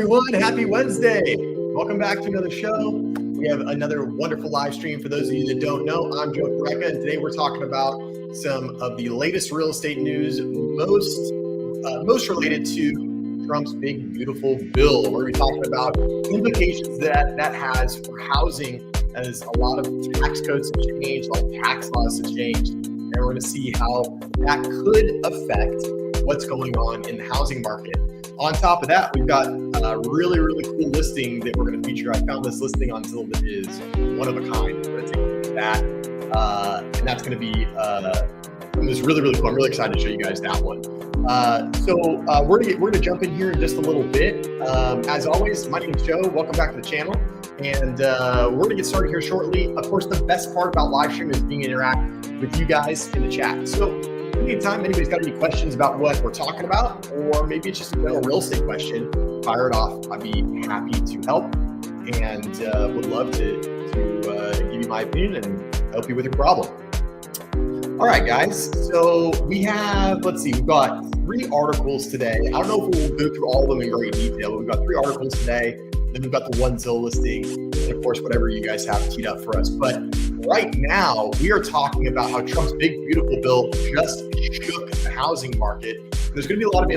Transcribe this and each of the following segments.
everyone. Happy Wednesday. Welcome back to another show. We have another wonderful live stream. For those of you that don't know, I'm Joe Correcca, and today we're talking about some of the latest real estate news, most related to Trump's big, beautiful bill. We're going to be talking about implications that has for housing, as a lot of tax codes have changed, a lot of tax laws have changed, and we're going to see how that could affect what's going on in the housing market. On top of that, we've got a really, really cool listing that we're going to feature. I found this listing on Zillow that is one of a kind. We're going to take a look at that, and that's going to be it's really, really cool. I'm really excited to show you guys that one. We're gonna jump in here in just a little bit. As always, my name is Joe. Welcome back to the channel, and we're gonna get started here shortly. Of course, the best part about live stream is being interact with you guys in the chat. So anytime anybody's got any questions about what we're talking about, or maybe it's just a general real estate question, fire it off. I'd be happy to help, and would love to give you my opinion and help you with your problem. All right, guys. So we have, we've got 3 articles today. I don't know if we'll go through all of them in great detail, but we've got 3 articles today. Then we've got the one Zillow listing, and of course, whatever you guys have teed up for us. But right now, we are talking about how Trump's big, beautiful bill just shook the housing market. There's going to be a lot of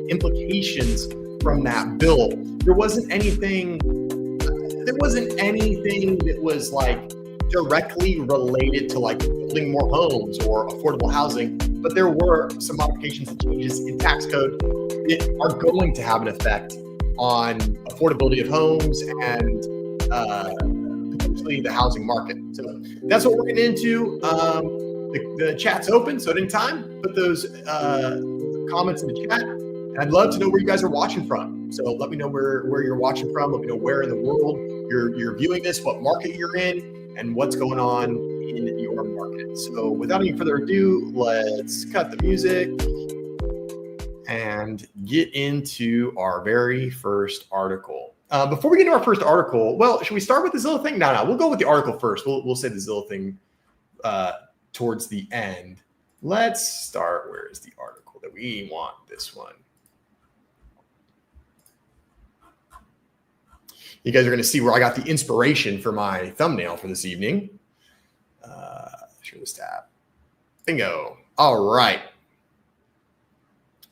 implications from that bill. There wasn't anything that was like directly related to like building more homes or affordable housing, but there were some modifications and changes in tax code that are going to have an effect on affordability of homes and potentially the housing market. So that's what we're getting into. The chat's open, so at any time, put those comments in the chat. And I'd love to know where you guys are watching from. So let me know where you're watching from. Let me know where in the world you're viewing this, what market you're in, and what's going on in your market. So without any further ado, let's cut the music and get into our very first article. Before we get into our first article, well, should we start with the Zillow thing? No, we'll go with the article first. We'll say the Zillow thing towards the end. Let's start. Where is the article that we want? This one. You guys are going to see where I got the inspiration for my thumbnail for this evening. Share this tab. Bingo. All right.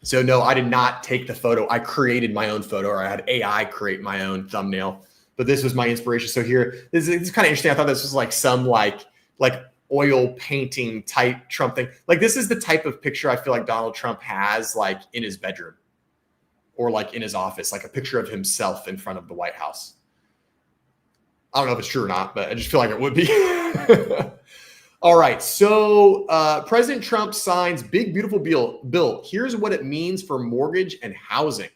So no, I did not take the photo. I created my own photo, or I had AI create my own thumbnail. But this was my inspiration. So here, this is kind of interesting. I thought this was like some like oil painting type Trump thing. Like this is the type of picture I feel like Donald Trump has like in his bedroom or like in his office, like a picture of himself in front of the White House. I don't know if it's true or not, but I just feel like it would be. All right. So President Trump signs big, beautiful bill. Here's what it means for mortgage and housing.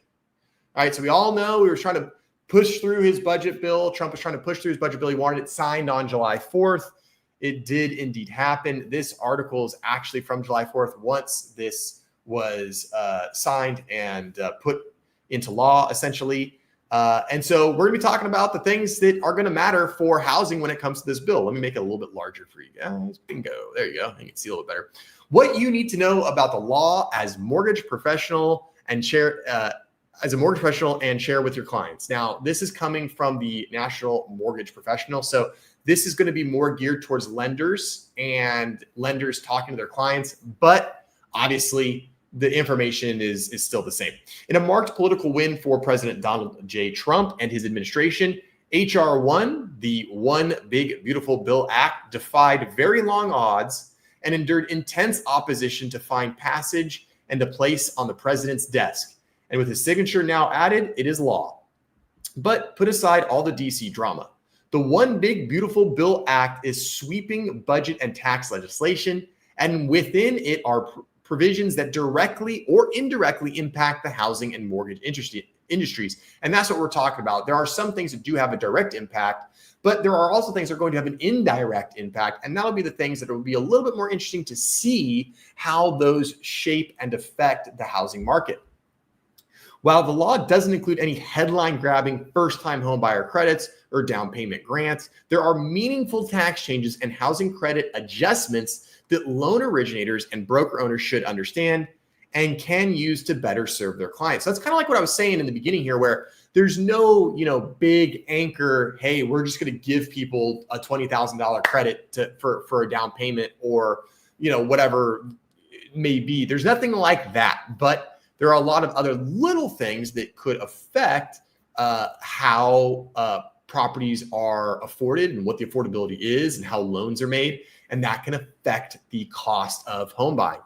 All right. So we all know we were trying to push through his budget bill. Trump was trying to push through his budget bill. He wanted it signed on July 4th. It did indeed happen. This article is actually from July 4th. Once this was signed and put into law, essentially. And so we're gonna be talking about the things that are gonna matter for housing when it comes to this bill. Let me make it a little bit larger for you guys. Bingo, there you go. You can see a little better. What you need to know about the law as a mortgage professional and share with your clients. Now, this is coming from the National Mortgage Professional. So this is gonna be more geared towards lenders and lenders talking to their clients, but obviously the information is still the same. In a marked political win for President Donald J. Trump and his administration, H.R. 1, the One Big Beautiful Bill Act, defied very long odds and endured intense opposition to find passage and a place on the president's desk. And with his signature now added, it is law. But put aside all the DC drama. The One Big Beautiful Bill Act is sweeping budget and tax legislation, and within it are provisions that directly or indirectly impact the housing and mortgage industries. And that's what we're talking about. There are some things that do have a direct impact, but there are also things that are going to have an indirect impact. And that'll be the things that will be a little bit more interesting to see how those shape and affect the housing market. While the law doesn't include any headline-grabbing first-time home buyer credits or down payment grants, there are meaningful tax changes and housing credit adjustments that loan originators and broker owners should understand and can use to better serve their clients. So that's kind of like what I was saying in the beginning here, where there's no, big anchor, hey, we're just going to give people a $20,000 credit for a down payment or, whatever it may be. There's nothing like that, but there are a lot of other little things that could affect how properties are afforded and what the affordability is and how loans are made. And that can affect the cost of home buying.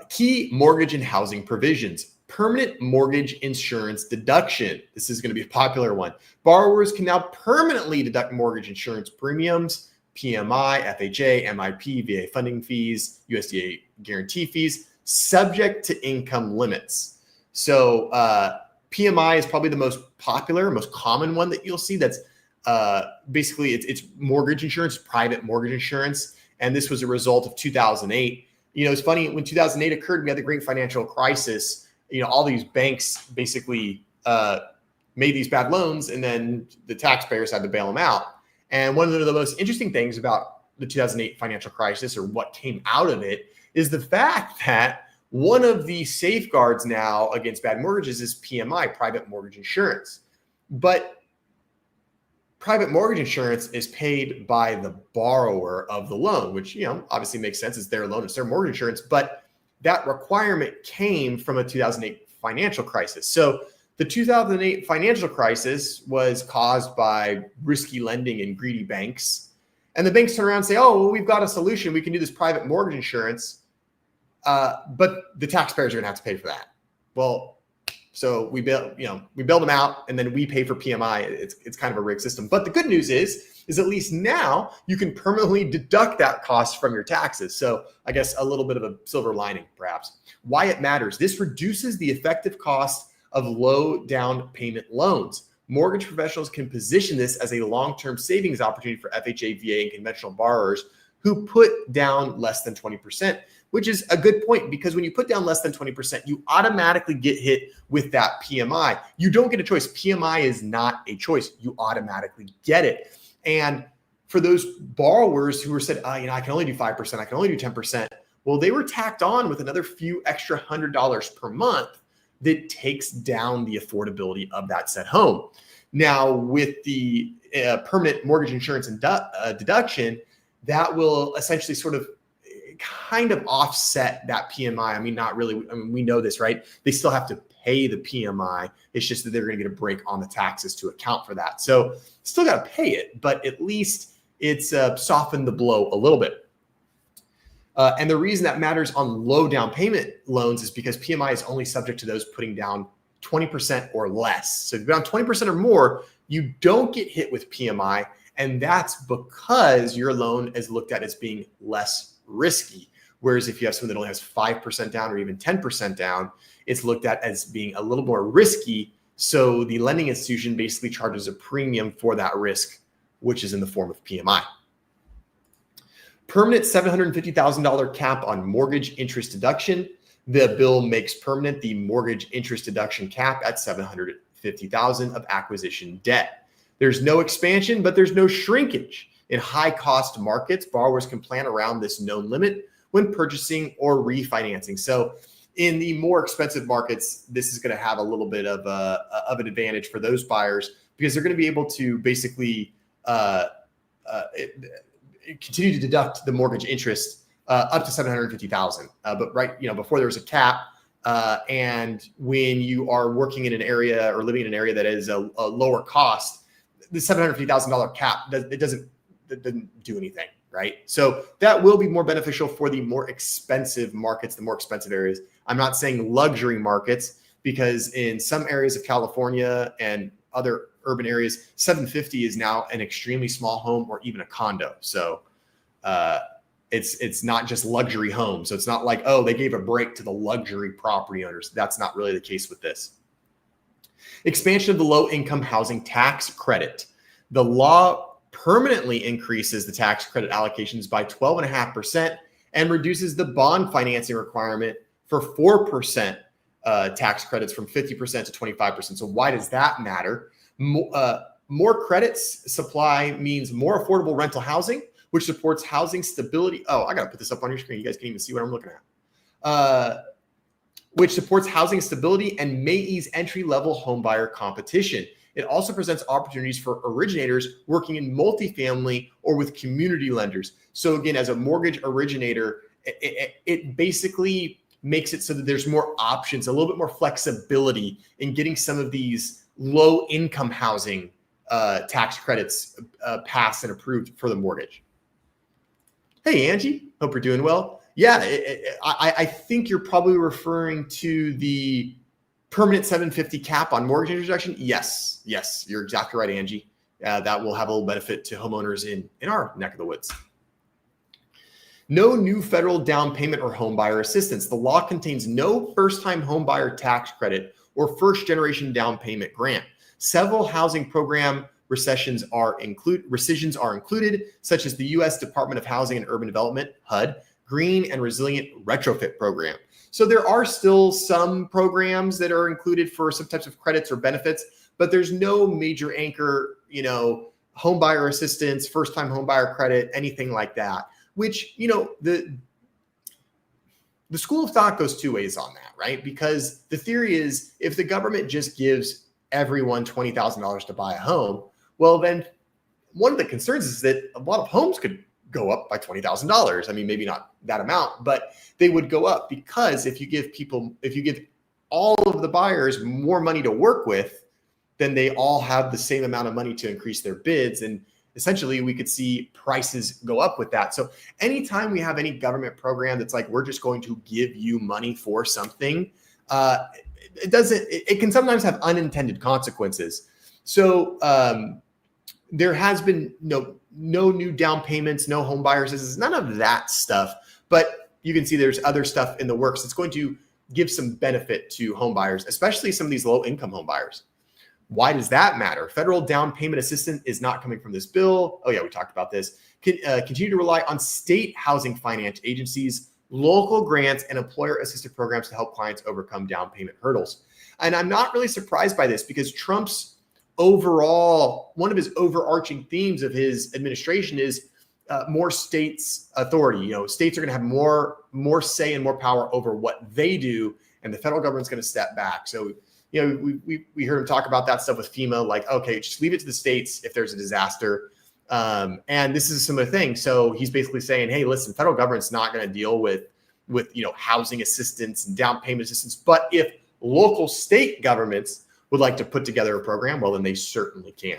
Key mortgage and housing provisions. Permanent mortgage insurance deduction. This is going to be a popular one. Borrowers can now permanently deduct mortgage insurance premiums, PMI, FHA, MIP, VA funding fees, USDA guarantee fees, subject to income limits. So PMI is probably the most popular, most common one that you'll see. That's basically it's mortgage insurance, private mortgage insurance. And this was a result of 2008. It's funny, when 2008 occurred, we had the great financial crisis. All these banks basically made these bad loans, and then the taxpayers had to bail them out. And one of the most interesting things about the 2008 financial crisis, or what came out of it, is the fact that one of the safeguards now against bad mortgages is PMI, private mortgage insurance. But private mortgage insurance is paid by the borrower of the loan, which, obviously makes sense. It's their loan, it's their mortgage insurance. But that requirement came from a 2008 financial crisis. So the 2008 financial crisis was caused by risky lending and greedy banks. And the banks turn around and say, oh, well, we've got a solution. We can do this private mortgage insurance. But the taxpayers are going to have to pay for that. Well, so we bail them out, and then we pay for PMI. It's kind of a rigged system. But the good news is at least now you can permanently deduct that cost from your taxes. So I guess a little bit of a silver lining, perhaps. Why it matters. This reduces the effective cost of low down payment loans. Mortgage professionals can position this as a long-term savings opportunity for FHA, VA, and conventional borrowers who put down less than 20%, which is a good point, because when you put down less than 20%, you automatically get hit with that PMI. You don't get a choice. PMI is not a choice. You automatically get it. And for those borrowers who were said, I can only do 5%, I can only do 10%. Well, they were tacked on with another few extra $100 per month that takes down the affordability of that said home. Now, with the permanent mortgage insurance and deduction, that will essentially sort of kind of offset that PMI. I mean, not really. I mean, we know this, right? They still have to pay the PMI. It's just that they're going to get a break on the taxes to account for that. So still got to pay it, but at least it's softened the blow a little bit. And the reason that matters on low down payment loans is because PMI is only subject to those putting down 20% or less. So if you're down 20% or more, you don't get hit with PMI. And that's because your loan is looked at as being less risky. Whereas if you have someone that only has 5% down or even 10% down, it's looked at as being a little more risky. So the lending institution basically charges a premium for that risk, which is in the form of PMI. Permanent $750,000 cap on mortgage interest deduction. The bill makes permanent the mortgage interest deduction cap at $750,000 of acquisition debt. There's no expansion, but there's no shrinkage. In high-cost markets, borrowers can plan around this known limit when purchasing or refinancing. So in the more expensive markets, this is going to have a little bit of an advantage for those buyers, because they're going to be able to basically continue to deduct the mortgage interest up to $750,000. But before there was a cap, and when you are working in an area or living in an area that is a lower cost, the $750,000 cap doesn't do anything, right? So that will be more beneficial for the more expensive markets, the more expensive areas. I'm not saying luxury markets, because in some areas of California and other urban areas, 750 is now an extremely small home or even a condo. So it's not just luxury homes. So it's not like, oh, they gave a break to the luxury property owners. That's not really the case with this. Expansion of the low-income housing tax credit. The law permanently increases the tax credit allocations by 12.5% and reduces the bond financing requirement for 4% tax credits from 50% to 25%. So why does that matter? More credits supply means more affordable rental housing, which supports housing stability. Oh, I got to put this up on your screen. You guys can even see what I'm looking at. which supports housing stability and may ease entry-level homebuyer competition. It also presents opportunities for originators working in multifamily or with community lenders. So again, as a mortgage originator, it basically makes it so that there's more options, a little bit more flexibility in getting some of these low-income housing tax credits passed and approved for the mortgage. Hey, Angie, hope you're doing well. Yeah, I think you're probably referring to the permanent 750 cap on mortgage introduction. Yes, you're exactly right, Angie. That will have a little benefit to homeowners in our neck of the woods. No new federal down payment or home buyer assistance. The law contains no first-time home buyer tax credit or first-generation down payment grant. Several housing program rescissions are included, such as the U.S. Department of Housing and Urban Development, HUD, Green and Resilient Retrofit Program. So there are still some programs that are included for some types of credits or benefits, but there's no major anchor, home buyer assistance, first-time home buyer credit, anything like that. Which, the school of thought goes two ways on that, right? Because the theory is if the government just gives everyone $20,000 to buy a home, well, then one of the concerns is that a lot of homes could go up by $20,000. I mean, maybe not that amount, but they would go up because if you give all of the buyers more money to work with, then they all have the same amount of money to increase their bids. And essentially we could see prices go up with that. So anytime we have any government program that's like, we're just going to give you money for something, it can sometimes have unintended consequences. So there has been no new down payments, no home buyer assistance, none of that stuff. But you can see there's other stuff in the works that's going to give some benefit to home buyers, especially some of these low income home buyers. Why does that matter? Federal down payment assistance is not coming from this bill. Oh yeah, we talked about this. Continue to rely on state housing finance agencies, local grants, and employer-assisted programs to help clients overcome down payment hurdles. And I'm not really surprised by this because Trump's one of his overarching themes of his administration is more states' authority. States are going to have more say and more power over what they do, and the federal government's going to step back. So we heard him talk about that stuff with FEMA, like, okay, just leave it to the states if there's a disaster. And this is a similar thing. So he's basically saying, hey, listen, federal government's not going to deal with housing assistance and down payment assistance. But if local state governments would like to put together a program, well, then they certainly can.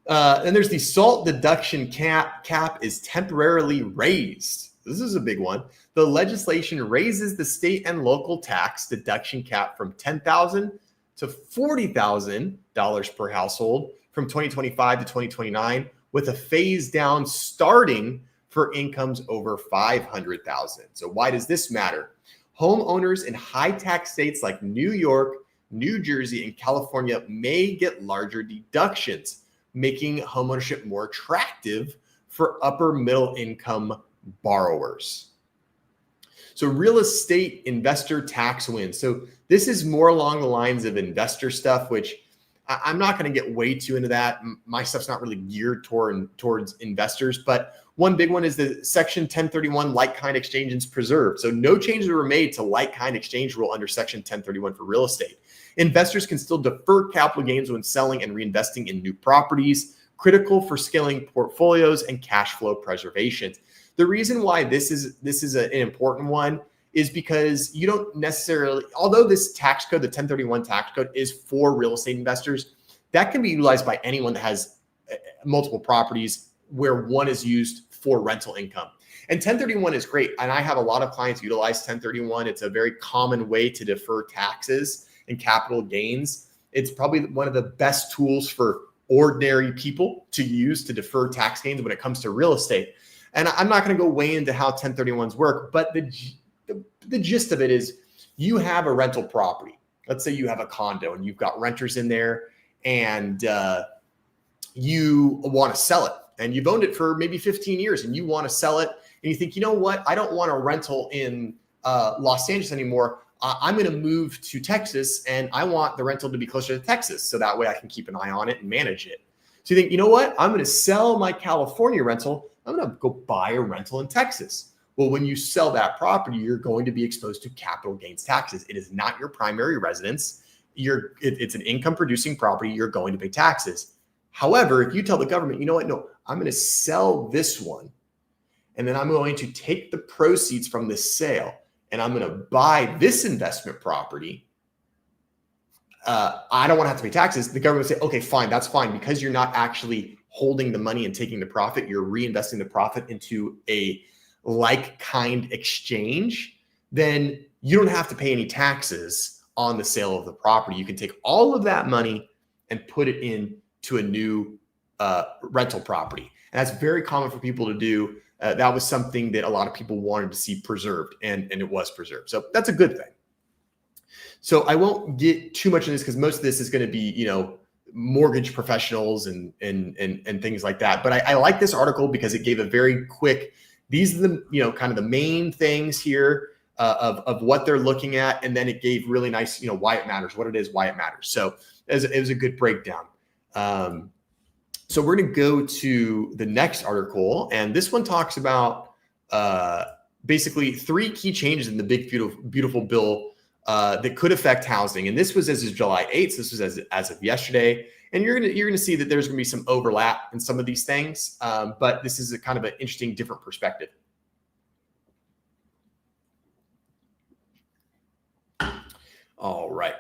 And there's the SALT deduction cap is temporarily raised. This is a big one. The legislation raises the state and local tax deduction cap from $10,000 to $40,000 per household from 2025 to 2029, with a phase down starting for incomes over $500,000. So why does this matter? Homeowners in high tax states like New York, New Jersey, and California may get larger deductions, making homeownership more attractive for upper middle income borrowers. So real estate investor tax wins. So this is more along the lines of investor stuff, which I'm not going to get way too into that. My stuff's not really geared towards investors, but one big one is the Section 1031 like-kind exchanges preserved. So no changes were made to like-kind exchange rule under Section 1031 for real estate. Investors can still defer capital gains when selling and reinvesting in new properties, critical for scaling portfolios and cash flow preservation. The reason why this is an important one is because you don't necessarily, although this tax code, the 1031 tax code, is for real estate investors, that can be utilized by anyone that has multiple properties where one is used for rental income. And 1031 is great. And I have a lot of clients utilize 1031. It's a very common way to defer taxes and capital gains. It's probably one of the best tools for ordinary people to use to defer tax gains when it comes to real estate. And I'm not going to go way into how 1031s work, but the gist of it is you have a rental property. Let's say you have a condo and you've got renters in there and you want to sell it and you've owned it for maybe 15 years and you want to sell it and you think, you know what, I don't want a rental in Los Angeles anymore. I'm going to move to Texas and I want the rental to be closer to Texas. So that way I can keep an eye on it and manage it. So you think, you know what, I'm going to sell my California rental. I'm going to go buy a rental in Texas. Well, when you sell that property, you're going to be exposed to capital gains taxes. It is not your primary residence. It's an income producing property. You're going to pay taxes. However, if you tell the government, you know what, no, I'm going to sell this one, and then I'm going to take the proceeds from this sale and I'm going to buy this investment property, I don't want to have to pay taxes. The government will say, okay, fine, that's fine. Because you're not actually holding the money and taking the profit, you're reinvesting the profit into a like-kind exchange, then you don't have to pay any taxes on the sale of the property. You can take all of that money and put it into a new rental property. And that's very common for people to do. That was something that a lot of people wanted to see preserved, and it was preserved. So that's a good thing. So I won't get too much in this because most of this is going to be, mortgage professionals and things like that. But I like this article because it gave a very quick, these are the, kind of the main things here of what they're looking at. And then it gave really nice, why it matters, what it is, why it matters. So it was a good breakdown. So we're going to go to the next article. And this one talks about basically 3 key changes in the big, beautiful bill that could affect housing. And this was as of July 8th. So this was as of yesterday. And you're gonna see that there's gonna be some overlap in some of these things, but this is a kind of an interesting, different perspective. All right.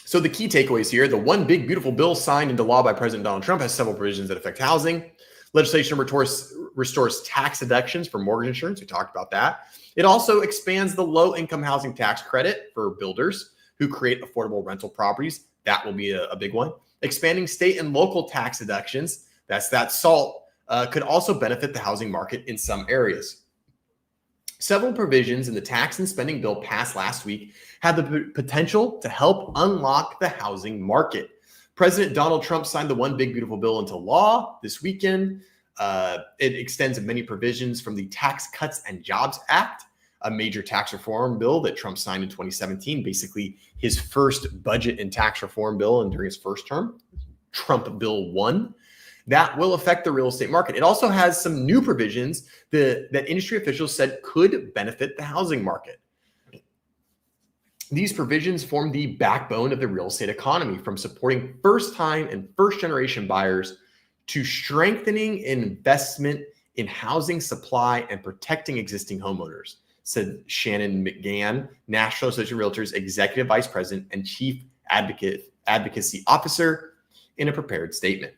So the key takeaways here: the one big beautiful bill signed into law by President Donald Trump has several provisions that affect housing. Legislation restores tax deductions for mortgage insurance. We talked about that. It also expands the low-income housing tax credit for builders who create affordable rental properties. That will be a big one. Expanding state and local tax deductions, that's that SALT, could also benefit the housing market in some areas. Several provisions in the tax and spending bill passed last week have the potential to help unlock the housing market. President Donald Trump signed the One Big Beautiful Bill into law this weekend. It extends many provisions from the Tax Cuts and Jobs Act, a major tax reform bill that Trump signed in 2017, basically his first budget and tax reform bill, and during his first term, Trump Bill 1. That will affect the real estate market. It also has some new provisions that industry officials said could benefit the housing market. These provisions form the backbone of the real estate economy, from supporting first-time and first-generation buyers to strengthening investment in housing supply and protecting existing homeowners, said Shannon McGann, National Association of Realtors Executive Vice President and Chief Advocacy Officer, in a prepared statement.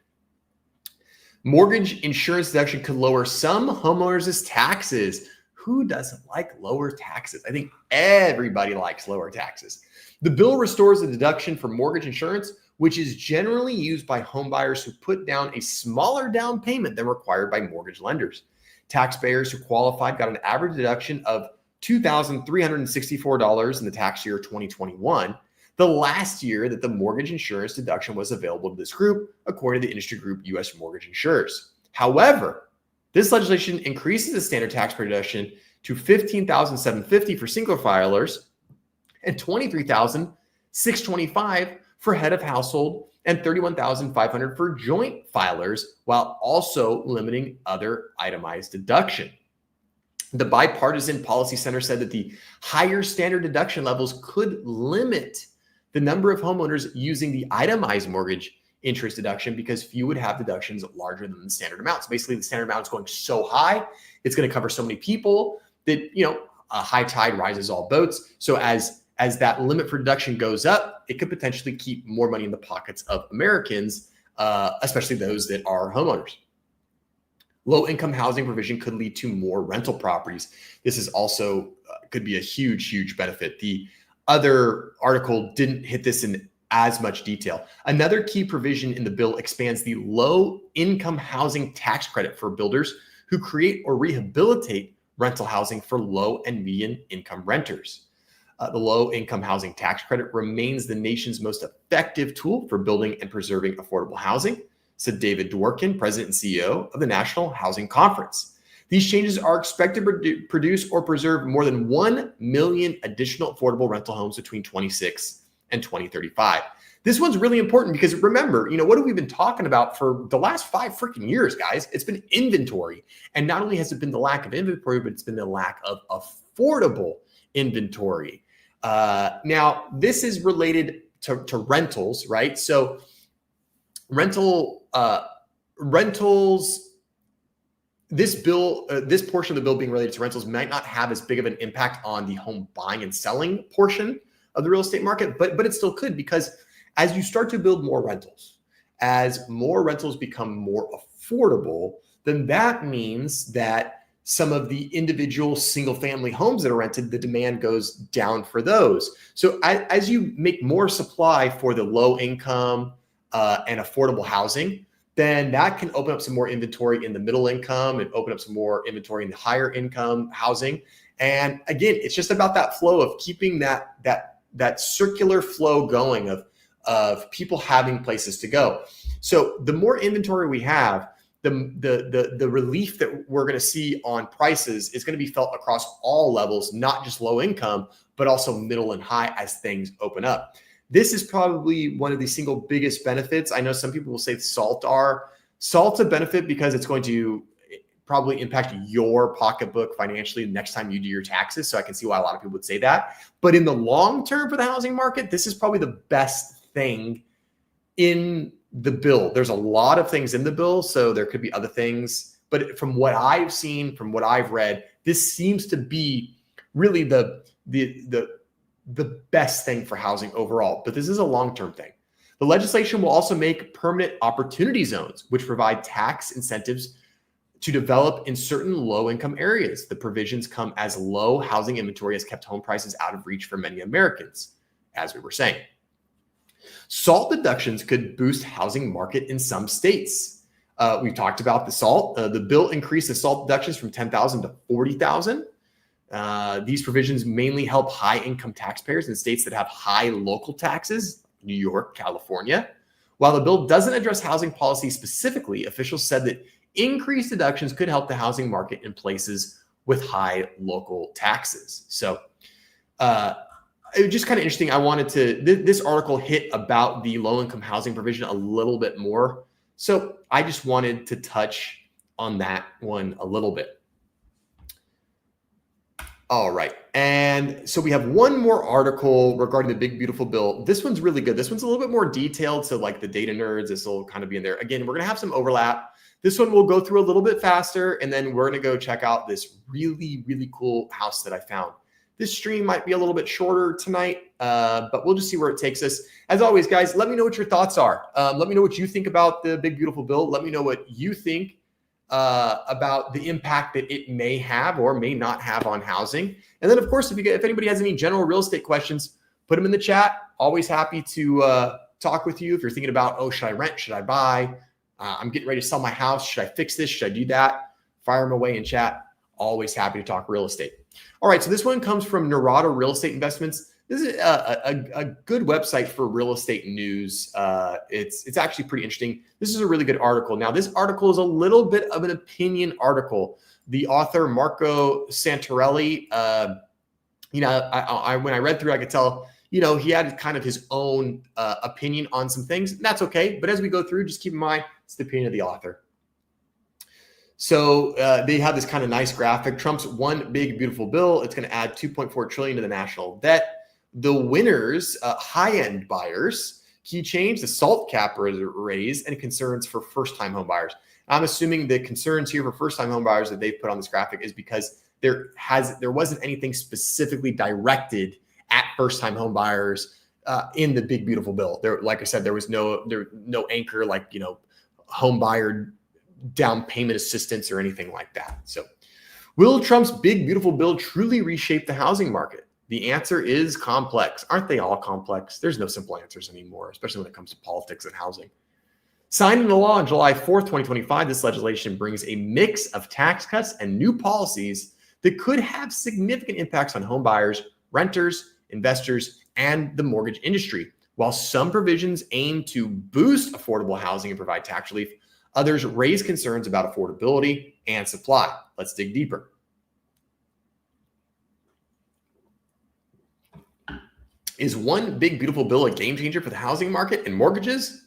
Mortgage insurance deduction could lower some homeowners' taxes. Who doesn't like lower taxes? I think everybody likes lower taxes. The bill restores the deduction for mortgage insurance, which is generally used by homebuyers who put down a smaller down payment than required by mortgage lenders. Taxpayers who qualified got an average deduction of $2,364 in the tax year 2021, the last year that the mortgage insurance deduction was available to this group, according to the industry group U.S. Mortgage Insurers. However, this legislation increases the standard taxpayer deduction to $15,750 for single filers and $23,625 for head of household and $31,500 for joint filers, while also limiting other itemized deduction. The Bipartisan Policy Center said that the higher standard deduction levels could limit the number of homeowners using the itemized mortgage interest deduction because few would have deductions larger than the standard amount. So basically the standard amount is going so high, it's going to cover so many people that, a high tide rises all boats. So as that limit for deduction goes up, it could potentially keep more money in the pockets of Americans, especially those that are homeowners. Low-income housing provision could lead to more rental properties. This is also could be a huge, huge benefit. The other article didn't hit this in as much detail. Another key provision in the bill expands the low-income housing tax credit for builders who create or rehabilitate rental housing for low and median income renters. The low-income housing tax credit remains the nation's most effective tool for building and preserving affordable housing, said David Dworkin, President and CEO of the National Housing Conference. These changes are expected to produce or preserve more than 1 million additional affordable rental homes between 2026 and 2035. This one's really important because remember, what have we been talking about for the last 5 freaking years, guys? It's been inventory. And not only has it been the lack of inventory, but it's been the lack of affordable inventory. Now, this is related to rentals, right? So rentals, this portion of the bill being related to rentals might not have as big of an impact on the home buying and selling portion of the real estate market, but it still could, because as you start to build more rentals, as more rentals become more affordable, then that means that some of the individual single family homes that are rented, the demand goes down for those. So as you make more supply for the low income and affordable housing, then that can open up some more inventory in the middle income and open up some more inventory in the higher income housing. And again, it's just about that flow of keeping that circular flow going of people having places to go. So the more inventory we have, the relief that we're going to see on prices is going to be felt across all levels, not just low income, but also middle and high as things open up. This is probably one of the single biggest benefits. I know some people will say SALT's a benefit because it's going to probably impact your pocketbook financially next time you do your taxes. So I can see why a lot of people would say that. But in the long term for the housing market, this is probably the best thing in the bill. There's a lot of things in the bill, so there could be other things. But from what I've seen, from what I've read, this seems to be really the best thing for housing overall. But this is a long-term thing. The legislation will also make permanent opportunity zones, which provide tax incentives to develop in certain low-income areas. The provisions come as low housing inventory has kept home prices out of reach for many Americans, as we were saying. SALT deductions could boost housing market in some states. We've talked about the SALT. The bill increased the SALT deductions from $10,000 to $40,000. These provisions mainly help high-income taxpayers in states that have high local taxes, New York, California. While the bill doesn't address housing policy specifically, officials said that increased deductions could help the housing market in places with high local taxes. So it was just kind of interesting. I wanted to, this article hit about the low-income housing provision a little bit more. So I just wanted to touch on that one a little bit. All right. And so we have one more article regarding the big, beautiful bill. This one's really good. This one's a little bit more detailed. So like the data nerds, this will kind of be in there. Again, we're going to have some overlap. This one will go through a little bit faster, and then we're going to go check out this really, really cool house that I found. This stream might be a little bit shorter tonight, but we'll just see where it takes us. As always, guys, let me know what your thoughts are. Let me know what you think about the big, beautiful bill. Let me know what you think about the impact that it may have or may not have on housing. And then, of course, if anybody has any general real estate questions, put them in the chat. Always happy to talk with you. If you're thinking about, oh, should I rent? Should I buy? I'm getting ready to sell my house. Should I fix this? Should I do that? Fire them away in chat. Always happy to talk real estate. All right, so this one comes from Narada Real Estate Investments. This is a good website for real estate news. It's actually pretty interesting. This is a really good article. Now, this article is a little bit of an opinion article. The author, Marco Santarelli, when I read through, I could tell, he had kind of his own opinion on some things. And that's okay. But as we go through, just keep in mind, it's the opinion of the author. So they have this kind of nice graphic. Trump's one big, beautiful bill. It's going to add $2.4 trillion to the national debt. The winners, high-end buyers, key change, the SALT cap raise, and concerns for first-time home buyers. I'm assuming the concerns here for first-time home buyers that they've put on this graphic is because there wasn't anything specifically directed at first-time home buyers in the big, beautiful bill. There, like I said, there was no anchor like home buyer down payment assistance or anything like that. So, will Trump's big, beautiful bill truly reshape the housing market? The answer is complex. Aren't they all complex? There's no simple answers anymore, especially when it comes to politics and housing. Signed into law on July 4th, 2025, this legislation brings a mix of tax cuts and new policies that could have significant impacts on home buyers, renters, investors, and the mortgage industry. While some provisions aim to boost affordable housing and provide tax relief, others raise concerns about affordability and supply. Let's dig deeper. Is one big beautiful bill a game changer for the housing market and mortgages?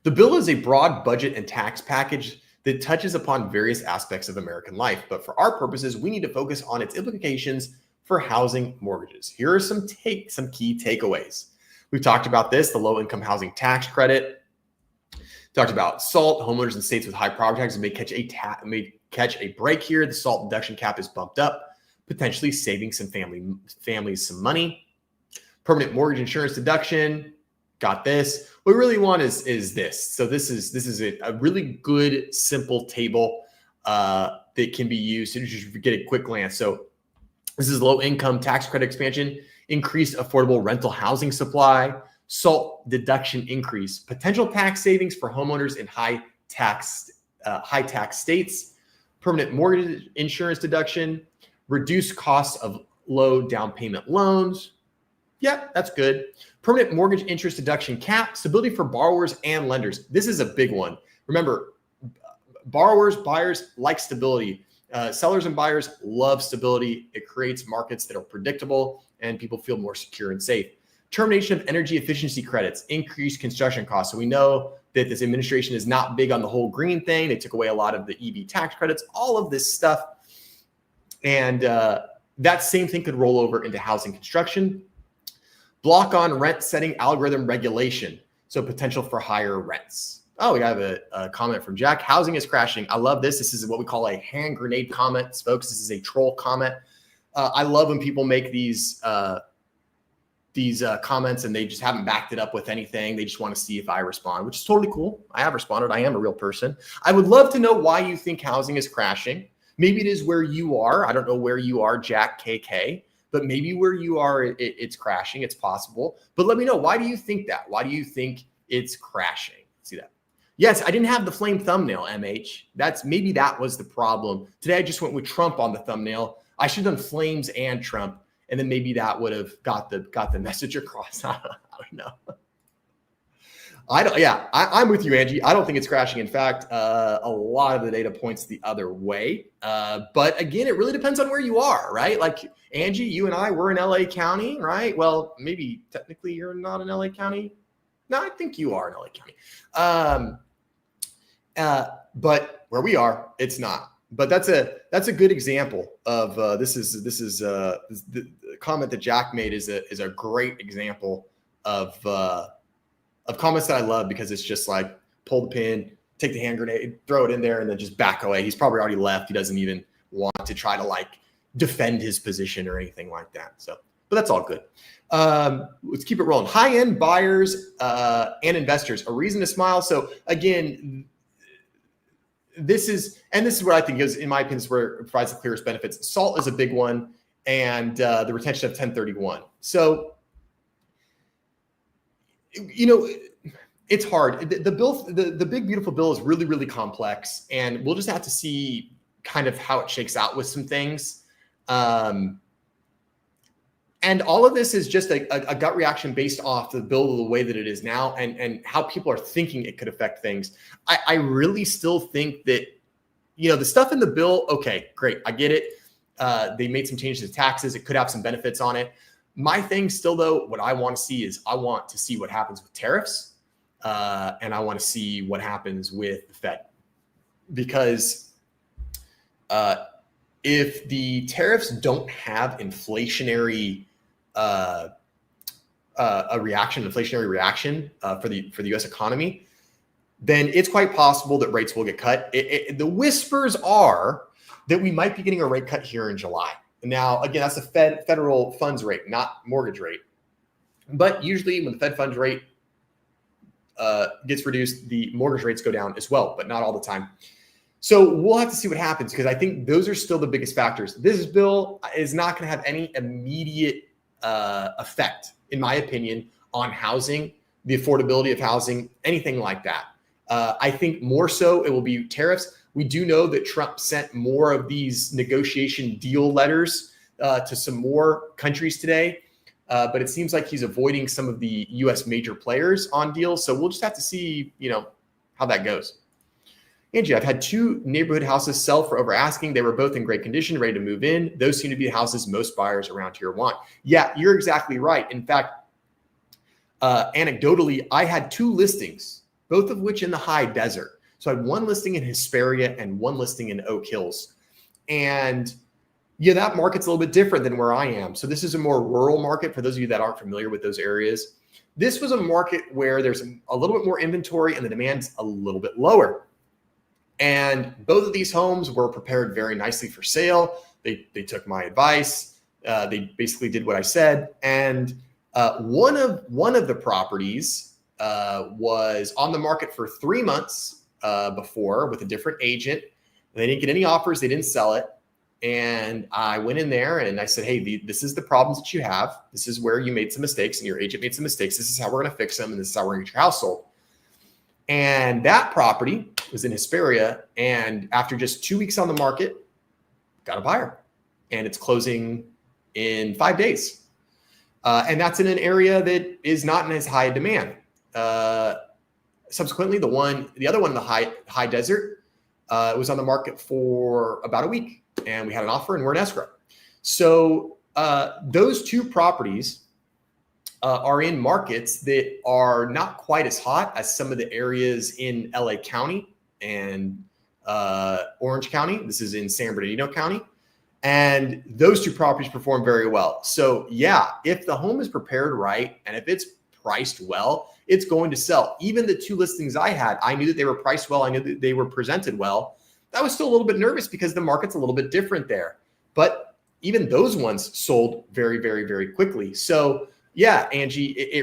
The bill is a broad budget and tax package that touches upon various aspects of American life, but for our purposes, we need to focus on its implications for housing mortgages. Here are some key takeaways. We've talked about this, the low-income housing tax credit. Talked about SALT. Homeowners in states with high property taxes may catch a break here. The SALT deduction cap is bumped up, potentially saving some families some money. Permanent mortgage insurance deduction. Got this. What we really want is this. So this is a really good, simple table that can be used to just get a quick glance. So this is low income tax credit expansion, increased affordable rental housing supply, SALT deduction increase, potential tax savings for homeowners in high tax states, permanent mortgage insurance deduction, reduced costs of low down payment loans. Yeah, that's good. Permanent mortgage interest deduction cap, stability for borrowers and lenders. This is a big one. Remember, buyers like stability. Sellers and buyers love stability. It creates markets that are predictable and people feel more secure and safe. Termination of energy efficiency credits, increased construction costs. So we know that this administration is not big on the whole green thing. They took away a lot of the EV tax credits, all of this stuff. And that same thing could roll over into housing construction. Block on rent setting algorithm regulation. So potential for higher rents. Oh, we have a comment from Jack. Housing is crashing. I love this. This is what we call a hand grenade comment, folks. This is a troll comment. I love when people make these comments and they just haven't backed it up with anything. They just want to see if I respond, which is totally cool. I have responded. I am a real person. I would love to know why you think housing is crashing. Maybe it is where you are. I don't know where you are, Jack KK. But maybe where you are, it's crashing. It's possible. But let me know, why do you think that? Why do you think it's crashing? See that? Yes, I didn't have the flame thumbnail, MH. Maybe that was the problem. Today, I just went with Trump on the thumbnail. I should have done flames and Trump. And then maybe that would have got the message across. I don't know. I'm with you, Angie. I don't think it's crashing. In fact, a lot of the data points the other way. But again, it really depends on where you are, right? Like Angie, you and I, we're in LA County, right? Well, maybe technically you're not in LA County. No, I think you are in LA County. But where we are, it's not. But that's a good example of this is the comment that Jack made is a great example of comments that I love, because it's just like pull the pin, take the hand grenade, throw it in there, and then just back away. He's probably already left. He doesn't even want to try to like defend his position or anything like that. So, but that's all good. Let's keep it rolling. High-end buyers and investors, a reason to smile. So again, this is what I think is, in my opinion, is where it provides the clearest benefits. SALT is a big one, and the retention of 1031. So, you know, it's hard. The bill, the big beautiful bill, is really, really complex, and we'll just have to see kind of how it shakes out with some things. And all of this is just a gut reaction based off the bill the way that it is now, and how people are thinking it could affect things. I really still think that, you know, the stuff in the bill, okay, great, I get it. They made some changes to taxes. It could have some benefits on it. My thing still, though, what I want to see is I want to see what happens with tariffs, and I want to see what happens with the Fed. Because if the tariffs don't have inflationary inflationary reaction for the U.S. economy, then it's quite possible that rates will get cut. The whispers are that we might be getting a rate cut here in July. Now, again, that's the federal funds rate, not mortgage rate. But usually when the Fed funds rate gets reduced, the mortgage rates go down as well, but not all the time. So we'll have to see what happens, because I think those are still the biggest factors. This bill is not going to have any immediate effect, in my opinion, on housing, the affordability of housing, anything like that. I think more so it will be tariffs. We do know that Trump sent more of these negotiation deal letters to some more countries today, but it seems like he's avoiding some of the U.S. major players on deals. So we'll just have to see, you know, how that goes. Angie, I've had 2 neighborhood houses sell for over asking. They were both in great condition, ready to move in. Those seem to be the houses most buyers around here want. Yeah, you're exactly right. In fact, anecdotally, I had 2 listings, both of which in the high desert. So I had 1 listing in Hesperia and 1 listing in Oak Hills. And yeah, that market's a little bit different than where I am. So this is a more rural market for those of you that aren't familiar with those areas. This was a market where there's a little bit more inventory and the demand's a little bit lower. And both of these homes were prepared very nicely for sale. They took my advice. They basically did what I said. And one of the properties was on the market for 3 months before with a different agent. They didn't get any offers. They didn't sell it. And I went in there and I said, hey, this is the problems that you have. This is where you made some mistakes and your agent made some mistakes. This is how we're going to fix them. And this is how we're going to get your house sold. And that property was in Hesperia. And after just 2 weeks on the market, got a buyer. And it's closing in 5 days. And that's in an area that is not in as high a demand. Subsequently, the other one in the high desert, was on the market for about a week. And we had an offer and we're in escrow. So those 2 properties are in markets that are not quite as hot as some of the areas in LA County and Orange County. This is in San Bernardino County. And those 2 properties perform very well. So yeah, if the home is prepared right and if it's priced well, it's going to sell. Even the 2 listings I had, I knew that they were priced well. I knew that they were presented well. I was still a little bit nervous because the market's a little bit different there. But even those ones sold very, very, very quickly. So yeah, Angie,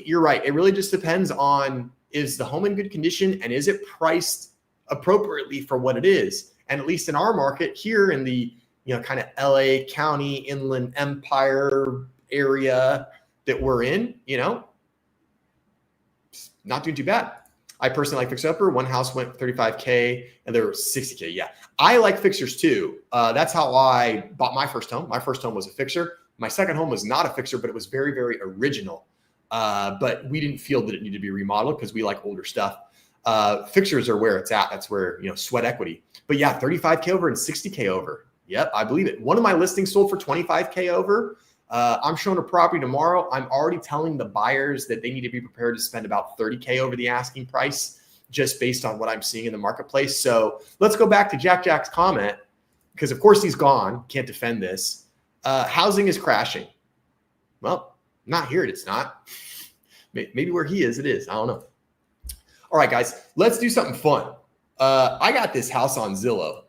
you're right. It really just depends on, is the home in good condition and is it priced appropriately for what it is? And at least in our market here in the, kind of LA County, Inland Empire area that we're in, not doing too bad. I personally like Fixer Upper. One house went for $35K and there were $60K. Yeah, I like fixers too. That's how I bought my first home. My first home was a fixer. My second home was not a fixer, but it was very, very original. But we didn't feel that it needed to be remodeled because we like older stuff. Fixers are where it's at. That's where, sweat equity. But yeah, 35K over and 60K over. Yep, I believe it. One of my listings sold for 25K over. I'm showing a property tomorrow. I'm already telling the buyers that they need to be prepared to spend about 30K over the asking price just based on what I'm seeing in the marketplace. So let's go back to Jack's comment because of course he's gone. Can't defend this. Housing is crashing. Well, not here. It's not. Maybe where he is, it is. I don't know. All right, guys, let's do something fun. I got this house on Zillow.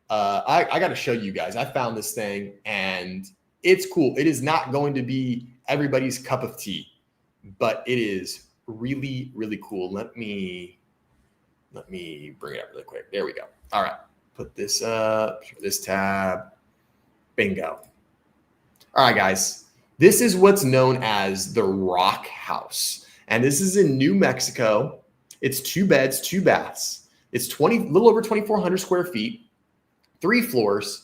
I got to show you guys. I found this thing and it's cool. It is not going to be everybody's cup of tea, but it is really, really cool. Let me bring it up really quick. There we go. All right. Put this up, this tab. Bingo. All right, guys. This is what's known as the Rock House. And this is in New Mexico. It's 2 beds, 2 baths. It's little over 2,400 square feet, 3 floors.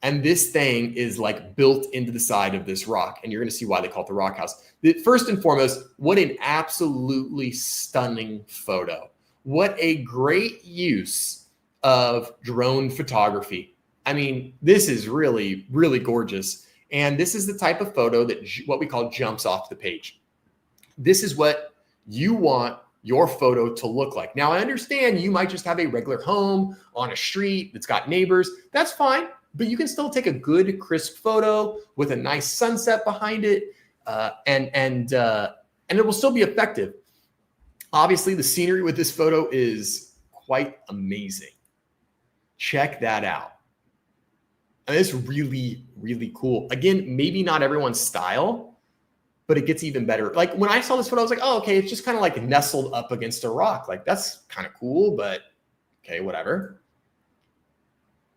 And this thing is like built into the side of this rock. And you're going to see why they call it the Rock House. First and foremost, what an absolutely stunning photo. What a great use of drone photography. I mean, this is really, really gorgeous. And this is the type of photo that what we call jumps off the page. This is what you want your photo to look like. Now, I understand you might just have a regular home on a street that's got neighbors. That's fine. But you can still take a good, crisp photo with a nice sunset behind it, and it will still be effective. Obviously, the scenery with this photo is quite amazing. Check that out. And it's really, really cool. Again, maybe not everyone's style, but it gets even better. Like when I saw this photo, I was like, oh, okay, it's just kind of like nestled up against a rock. Like that's kind of cool, but okay, whatever.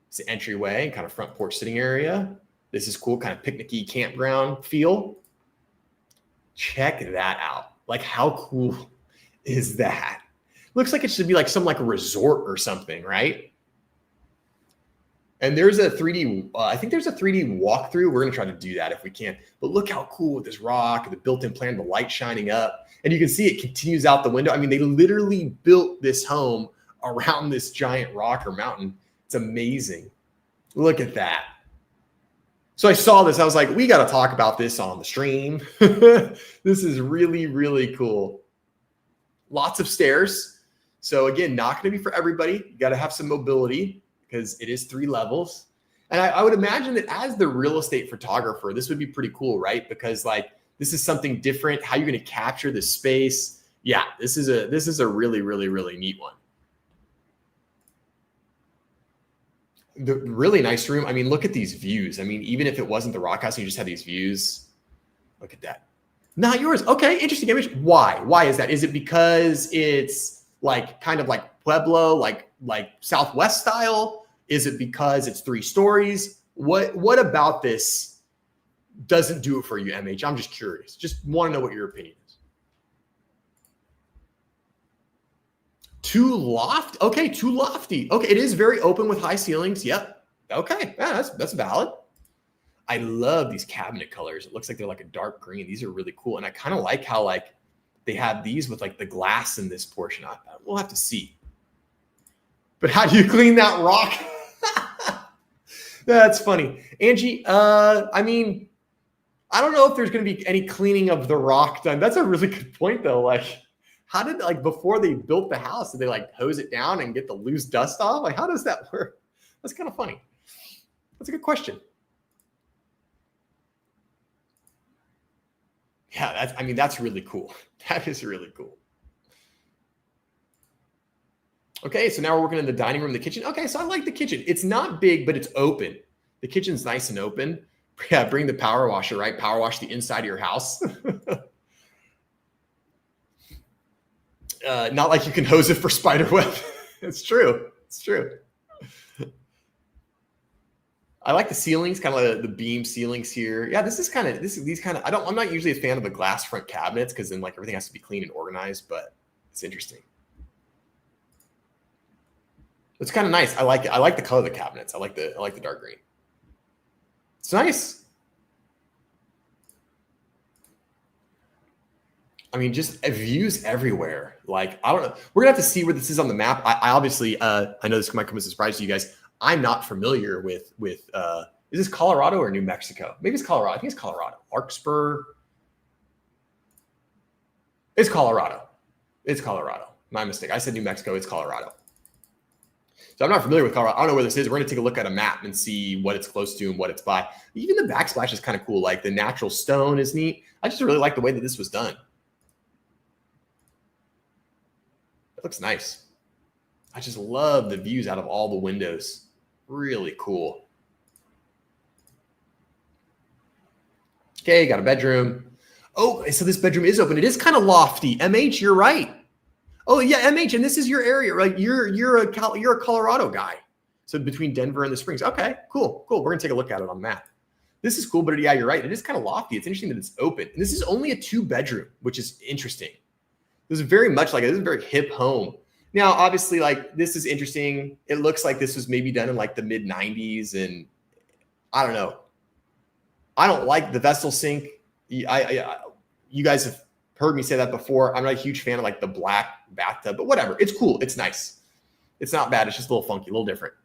It's the entryway, kind of front porch sitting area. This is cool, kind of picnicky campground feel. Check that out. Like how cool is that? Looks like it should be like some like a resort or something, right? And there's a 3D, I think there's a 3D walkthrough. We're gonna try to do that if we can. But look how cool with this rock, the built-in plan, the light shining up. And you can see it continues out the window. I mean, they literally built this home around this giant rock or mountain. It's amazing. Look at that. So I saw this. I was like, we got to talk about this on the stream. This is really, really cool. Lots of stairs. So again, not going to be for everybody. You got to have some mobility because it is 3 levels. And I would imagine that as the real estate photographer, this would be pretty cool, right? Because like this is something different. How you're going to capture the space. Yeah, this is a really, really, really neat one. The really nice room. I mean, look at these views. I mean, even if it wasn't the rock house, you just had these views. Look at that. Not yours. Okay, interesting image. Why? Why is that? Is it because it's like kind of like Pueblo, like Southwest style? Is it because it's 3 stories? What about this doesn't do it for you, MH? I'm just curious. Just want to know what your opinion is. Too lofty. Okay, too lofty. Okay, it is very open with high ceilings. Yep. Okay, yeah, that's valid. I love these cabinet colors. It looks like they're like a dark green. These are really cool. And I kind of like how like they have these with like the glass in this portion. We'll have to see. But how do you clean that rock? That's funny. Angie, I mean, I don't know if there's going to be any cleaning of the rock done. That's a really good point though. Like, how did, like, before they built the house, did they like hose it down and get the loose dust off? Like, how does that work? That's kind of funny. That's a good question. Yeah, that's really cool. That is really cool. Okay, so now we're working in the dining room, the kitchen. Okay, so I like the kitchen. It's not big, but it's open. The kitchen's nice and open. Yeah, bring the power washer, right? Power wash the inside of your house. Not like you can hose it for spider web. It's true. It's true. I like the ceilings, kind of like the beam ceilings here. Yeah, these kind of, I'm not usually a fan of the glass front cabinets because then like everything has to be clean and organized, but it's interesting. It's kind of nice. I like it. I like the color of the cabinets. I like the dark green. It's nice. I mean, just views everywhere. Like, I don't know. We're gonna have to see where this is on the map. I obviously, I know this might come as a surprise to you guys. I'm not familiar with is this Colorado or New Mexico? Maybe it's Colorado. I think it's Colorado. Larkspur. It's Colorado. It's Colorado. My mistake. I said New Mexico. It's Colorado. So I'm not familiar with Colorado. I don't know where this is. We're going to take a look at a map and see what it's close to and what it's by. Even the backsplash is kind of cool. Like the natural stone is neat. I just really like the way that this was done. It looks nice. I just love the views out of all the windows. Really cool. Okay, got a bedroom. Oh, so this bedroom is open. It is kind of lofty. MH, you're right. Oh yeah, MH, and this is your area, right? You're a Colorado guy. So between Denver and the Springs. Okay, cool. We're gonna take a look at it on the map. This is cool, but yeah, you're right. It is kind of lofty. It's interesting that it's open. And this is only a 2-bedroom, which is interesting. This is very much like this is a very hip home. Now, obviously, like this is interesting. It looks like this was maybe done in like the mid 90s, and I don't know. I don't like the vessel sink. You guys have heard me say that before. I'm not a huge fan of like the black bathtub, but whatever. It's cool. It's nice. It's not bad. It's just a little funky, a little different.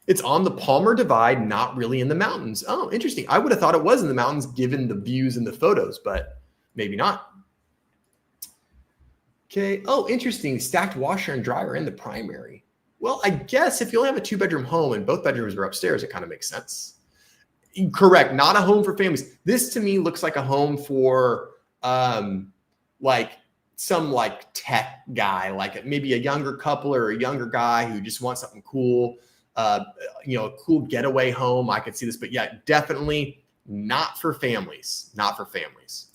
It's on the Palmer Divide, not really in the mountains. Oh, interesting. I would have thought it was in the mountains given the views and the photos, but maybe not. Okay. Oh, interesting. Stacked washer and dryer in the primary. Well, I guess if you only have a 2-bedroom home and both bedrooms are upstairs, it kind of makes sense. Correct. Not a home for families. This to me looks like a home for like some like tech guy, like maybe a younger couple or a younger guy who just wants something cool, a cool getaway home. I could see this, but yeah, definitely not for families. Not for families.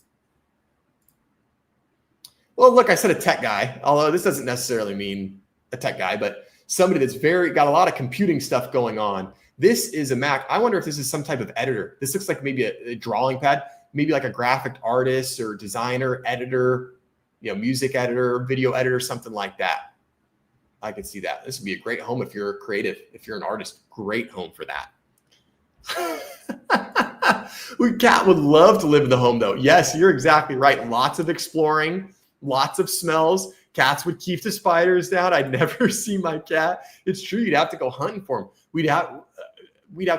Well, look, I said a tech guy, although this doesn't necessarily mean a tech guy, but somebody that's got a lot of computing stuff going on. This is a Mac. I wonder if this is some type of editor. This looks like maybe a drawing pad, maybe like a graphic artist or designer, editor, music editor, video editor, something like that. I could see that. This would be a great home if you're creative, if you're an artist. Great home for that. Kat would love to live in the home, though. Yes, you're exactly right. Lots of exploring, lots of smells. Cats would keep the spiders down. I'd never see my cat. It's true. You'd have to go hunting for him. We'd have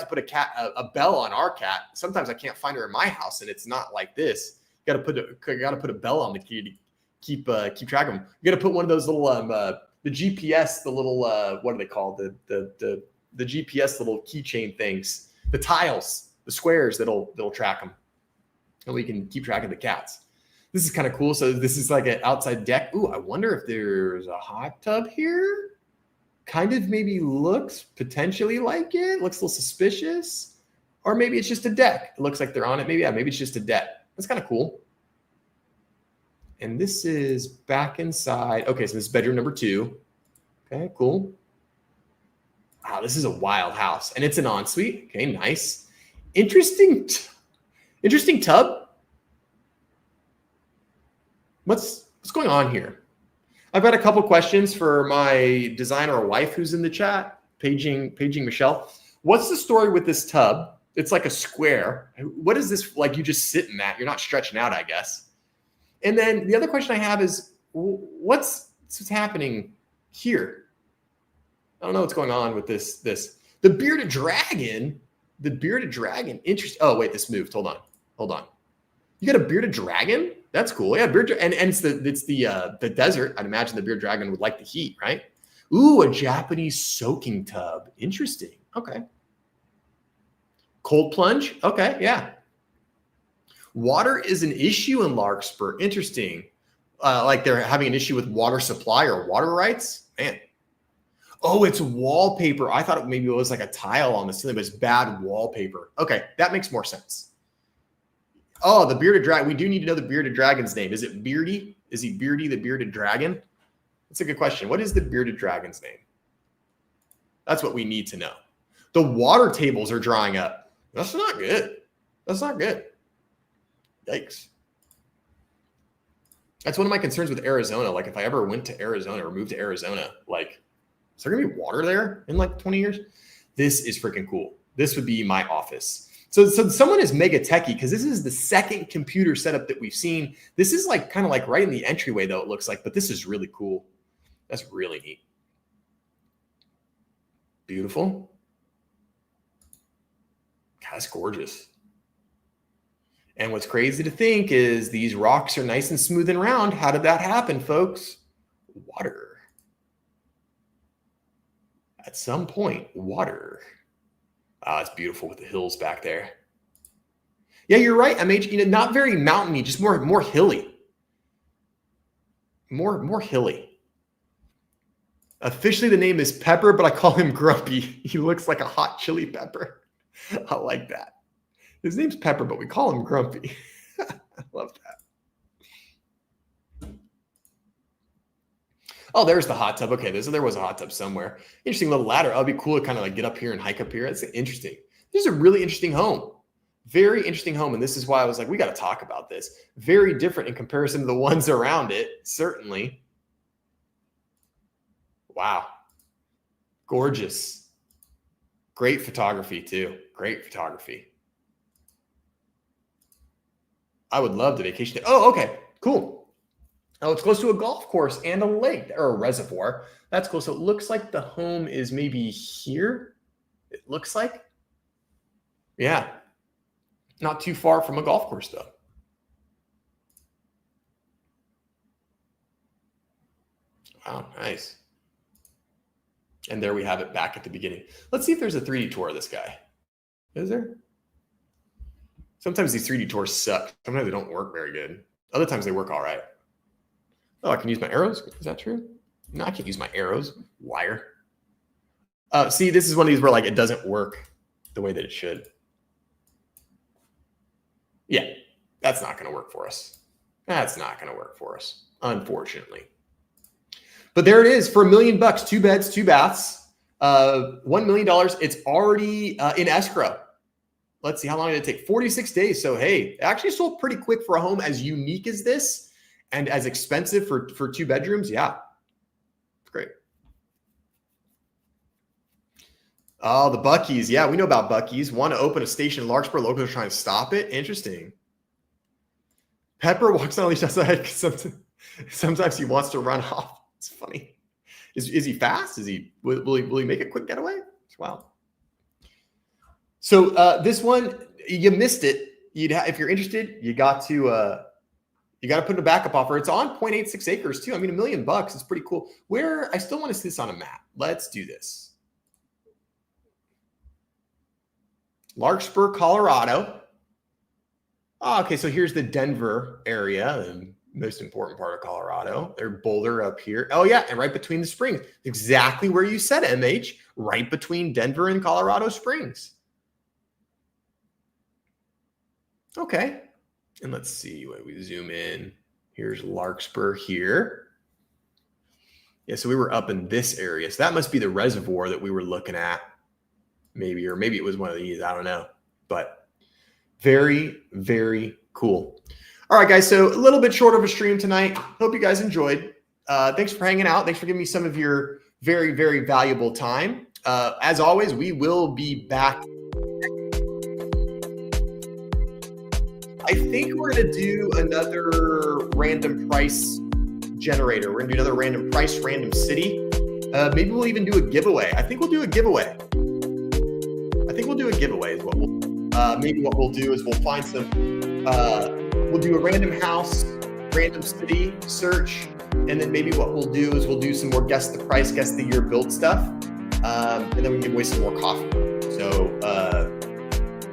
to put a bell on our cat. Sometimes I can't find her in my house, and it's not like this. You got to put a bell on the key to keep track of them. You got to put one of those little the GPS, the little what are they called? The GPS little keychain things, the tiles, the squares that'll track them, and we can keep track of the cats. This is kind of cool. So this is like an outside deck. Ooh, I wonder if there's a hot tub here. Kind of maybe looks potentially like it. Looks a little suspicious. Or maybe it's just a deck. It looks like they're on it. Maybe it's just a deck. That's kind of cool. And this is back inside. Okay, so this is bedroom number 2. Okay, cool. Wow, this is a wild house. And it's an ensuite. Okay, nice. Interesting tub. What's going on here? I've got a couple questions for my designer wife who's in the chat, paging Michelle. What's the story with this tub? It's like a square. What is this like you just sit in that? You're not stretching out, I guess. And then the other question I have is what's happening here? I don't know what's going on with this. The bearded dragon. Interesting. Oh, wait, this moved. Hold on. You got a bearded dragon? That's cool. Yeah, and it's the desert. I'd imagine the bearded dragon would like the heat, right? Ooh, a Japanese soaking tub. Interesting. Okay. Cold plunge. Okay, yeah. Water is an issue in Larkspur. Interesting. Like they're having an issue with water supply or water rights. Man. Oh, it's wallpaper. I thought maybe it was like a tile on the ceiling, but it's bad wallpaper. Okay, that makes more sense. Oh, the bearded dragon. We do need to know the bearded dragon's name. Is it Beardy? Is he Beardy, the bearded dragon? That's a good question. What is the bearded dragon's name? That's what we need to know. The water tables are drying up. That's not good. Yikes. That's one of my concerns with Arizona. Like if I ever went to Arizona or moved to Arizona, like, is there going to be water there in like 20 years? This is freaking cool. This would be my office. So someone is mega techie because this is the second computer setup that we've seen. This is like kind of like right in the entryway though, it looks like, but this is really cool. That's really neat. Beautiful. God, that's gorgeous. And what's crazy to think is these rocks are nice and smooth and round. How did that happen, folks? Water. At some point, water. Ah, it's beautiful with the hills back there. Yeah, you're right, MH. Not very mountainy, just more hilly. More hilly. Officially, the name is Pepper, but I call him Grumpy. He looks like a hot chili pepper. I like that. His name's Pepper, but we call him Grumpy. I love that. Oh, there's the hot tub. Okay, so there was a hot tub somewhere. Interesting little ladder. Oh, it'd be cool to kind of like get up here and hike up here. That's interesting. This is a really interesting home. Very interesting home. And this is why I was like, we got to talk about this. Very different in comparison to the ones around it, certainly. Wow. Gorgeous. Great photography, too. Great photography. I would love to vacation there. Oh, okay. Cool. Oh, it's close to a golf course and a lake or a reservoir. That's cool. So it looks like the home is maybe here. It looks like. Yeah. Not too far from a golf course, though. Wow, nice. And there we have it back at the beginning. Let's see if there's a 3D tour of this guy. Is there? Sometimes these 3D tours suck. Sometimes they don't work very good. Other times they work all right. Oh, I can use my arrows. Is that true? No, I can't use my arrows. Liar. See, this is one of these where like it doesn't work the way that it should. Yeah, that's not going to work for us. That's not going to work for us, unfortunately. But there it is for $1 million, 2 beds, 2 baths, $1 million. It's already in escrow. Let's see, how long did it take? 46 days. So, hey, it actually sold pretty quick for a home as unique as this. And as expensive for 2 bedrooms, yeah, it's great. Oh, the Buc-ee's. Yeah, we know about Buc-ee's. Want to open a station in Larkspur. Locals are trying to stop it. Interesting. Pepper walks on a leash outside. Sometimes he wants to run off. It's funny. Is he fast? Will he make a quick getaway? Wow. So this one, you missed it. If you're interested, you got to put in a backup offer. It's on 0.86 acres too. I mean, $1 million. It's pretty cool. I still want to see this on a map. Let's do this. Larkspur, Colorado. Oh, okay, so here's the Denver area, the most important part of Colorado. There's Boulder up here. Oh yeah, and right between the springs. Exactly where you said, MH, right between Denver and Colorado Springs. Okay, and let's see when we zoom in. Here's Larkspur here. Yeah, so we were up in this area. So that must be the reservoir that we were looking at. Maybe it was one of these. I don't know. But very, very cool. All right, guys. So a little bit short of a stream tonight. Hope you guys enjoyed. Thanks for hanging out. Thanks for giving me some of your very, very valuable time. As always, we will be back. I think we're going to do another random price generator. We're going to do another random price, random city. Maybe we'll even do a giveaway. I think we'll do a giveaway. Is what maybe what we'll do is we'll find some, we'll do a random house, random city search. And then maybe what we'll do is we'll do some more guess the price, guess the year build stuff. And then we can give away some more coffee. So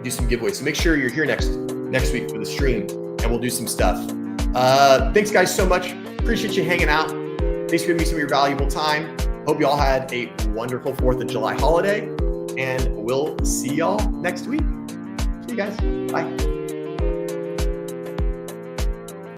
do some giveaways. So make sure you're here next week for the stream and we'll do some stuff. Thanks guys so much. Appreciate you hanging out. Thanks for giving me some of your valuable time. Hope you all had a wonderful 4th of July holiday and we'll see y'all next week. See you guys. Bye.